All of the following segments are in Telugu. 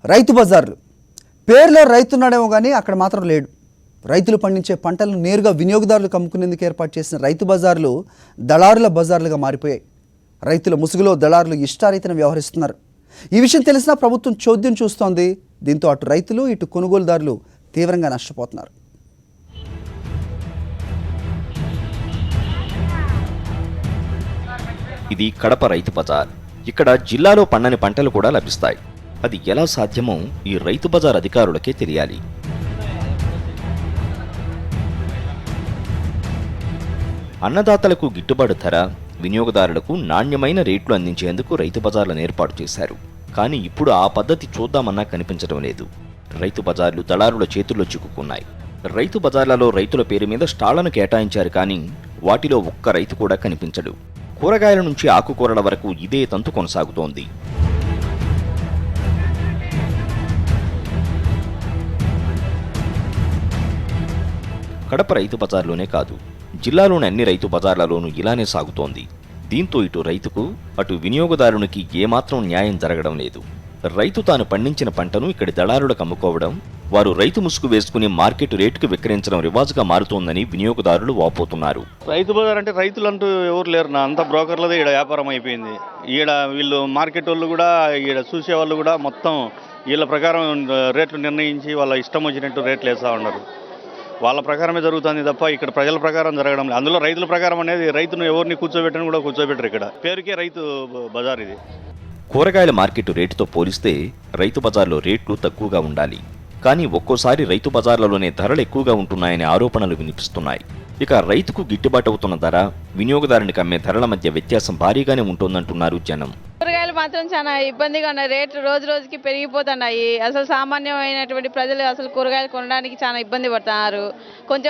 రైతు బజార్లు పేరులో రైతున్నాడేమో కానీ అక్కడ మాత్రం లేడు. రైతులు పండించే పంటలను నేరుగా వినియోగదారులకు అమ్ముకునేందుకు ఏర్పాటు చేసిన రైతు బజార్లు దళారుల బజార్లుగా మారిపోయాయి. రైతుల ముసుగులో దళారులు ఇష్టారీతిన వ్యవహరిస్తున్నారు. ఈ విషయం తెలిసినా ప్రభుత్వం చోద్యం చూస్తోంది. దీంతో అటు రైతులు ఇటు కొనుగోలుదారులు తీవ్రంగా నష్టపోతున్నారు. ఇది కడప రైతు బజార్. ఇక్కడ జిల్లాలో పండని పంటలు కూడా లభిస్తాయి. అది ఎలా సాధ్యమో ఈ రైతు బజార్ అధికారులకే తెలియాలి. అన్నదాతలకు గిట్టుబాటు ధర, వినియోగదారులకు నాణ్యమైన రేట్లు అందించేందుకు రైతు బజార్లను ఏర్పాటు చేశారు. కానీ ఇప్పుడు ఆ పద్ధతి చూద్దామన్నా కనిపించడం లేదు. రైతు బజార్లు దళారుల చేతుల్లో చిక్కుకున్నాయి. రైతు బజార్లలో రైతుల పేరు మీద స్టాళ్లను కేటాయించారు, కానీ వాటిలో ఒక్క రైతు కూడా కనిపించడు. కూరగాయల నుంచి ఆకుకూరల వరకు ఇదే తంతు కొనసాగుతోంది. కడప రైతు బజార్లోనే కాదు, జిల్లాలోని అన్ని రైతు బజార్లలోనూ ఇలానే సాగుతోంది. దీంతో ఇటు రైతుకు అటు వినియోగదారునికి ఏమాత్రం న్యాయం జరగడం లేదు. రైతు తాను పండించిన పంటను ఇక్కడి దళారులకు అమ్ముకోవడం, వారు రైతు ముసుగు వేసుకుని మార్కెట్ రేటుకు విక్రయించడం రివాజుగా మారుతోందని వినియోగదారులు వాపోతున్నారు. రైతు బజార్ అంటే రైతులంటూ ఎవరు లేరు నా, అంతా బ్రోకర్లదే ఈడ వ్యాపారం అయిపోయింది. ఈడ వీళ్ళు మార్కెట్ వాళ్ళు కూడా, ఈడ చూసే వాళ్ళు కూడా మొత్తం వీళ్ళ ప్రకారం రేట్లు నిర్ణయించి వాళ్ళ ఇష్టం వచ్చినట్టు రేట్లు వేస్తూ ఉన్నారు. వాళ్ళ ప్రకారమే జరుగుతుంది తప్ప ఇక్కడ ప్రజల ప్రకారం జరగడం లేదు. అందులో రైతుల ప్రకారం అనేది రైతును ఎవరిని కూర్చోబెట్టని కూడా కూర్చోబెట్టరు. ఇక్కడ పేరుకే రైతు బజార్ ఇది. కూరగాయల మార్కెట్ రేటుతో పోలిస్తే రైతు బజార్లో రేట్లు తక్కువగా ఉండాలి. కానీ ఒక్కోసారి రైతు బజార్లలోనే ధరలు ఎక్కువగా ఉంటున్నాయనే ఆరోపణలు వినిపిస్తున్నాయి. ఇక రైతుకు గిట్టుబాటు అవుతున్న ధర, వినియోగదారునికి అమ్మే ధరల మధ్య వ్యత్యాసం భారీగానే ఉంటుందంటున్నారు జనం. కూరగాయలు మాత్రం చాలా ఇబ్బందిగా ఉన్నాయి. రేట్లు రోజు రోజుకి పెరిగిపోతున్నాయి. అసలు సామాన్యమైనటువంటి ప్రజలు అసలు కూరగాయలు కొనడానికి చాలా ఇబ్బంది పడుతున్నారు.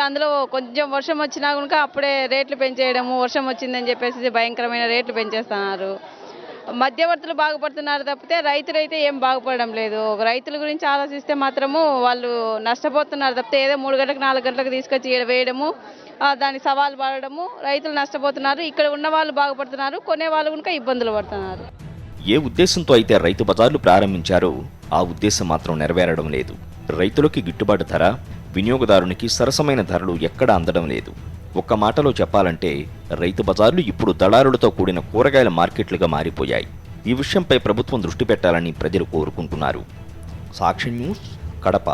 అందులో కొంచెం వర్షం వచ్చినా కనుక అప్పుడే రేట్లు పెంచేయడము, వర్షం వచ్చిందని చెప్పేసి భయంకరమైన రేట్లు పెంచేస్తున్నారు. మధ్యవర్తులు బాగుపడుతున్నారు తప్పితే రైతులైతే ఏం బాగుపడడం లేదు. రైతుల గురించి ఆలోచిస్తే మాత్రము వాళ్ళు నష్టపోతున్నారు తప్పితే ఏదో 3 గంటలకు 4 గంటలకు తీసుకొచ్చి వేయడము, దాన్ని సవాలు పడడము, రైతులు నష్టపోతున్నారు. ఇక్కడ ఉన్న వాళ్ళు బాగుపడుతున్నారు, కొనే వాళ్ళు కనుక ఇబ్బందులు పడుతున్నారు. ఏ ఉద్దేశంతో అయితే రైతు బజార్లు ప్రారంభించారో ఆ ఉద్దేశం మాత్రం నెరవేరడం లేదు. రైతులకి గిట్టుబాటు ధర, వినియోగదారునికి సరసమైన ధరలు ఎక్కడా అందడం లేదు. ఒక్క మాటలో చెప్పాలంటే రైతు బజార్లు ఇప్పుడు దళారులతో కూడిన కూరగాయల మార్కెట్లుగా మారిపోయాయి. ఈ విషయంపై ప్రభుత్వం దృష్టి పెట్టాలని ప్రజలు కోరుకుంటున్నారు. సాక్షి న్యూస్, కడప.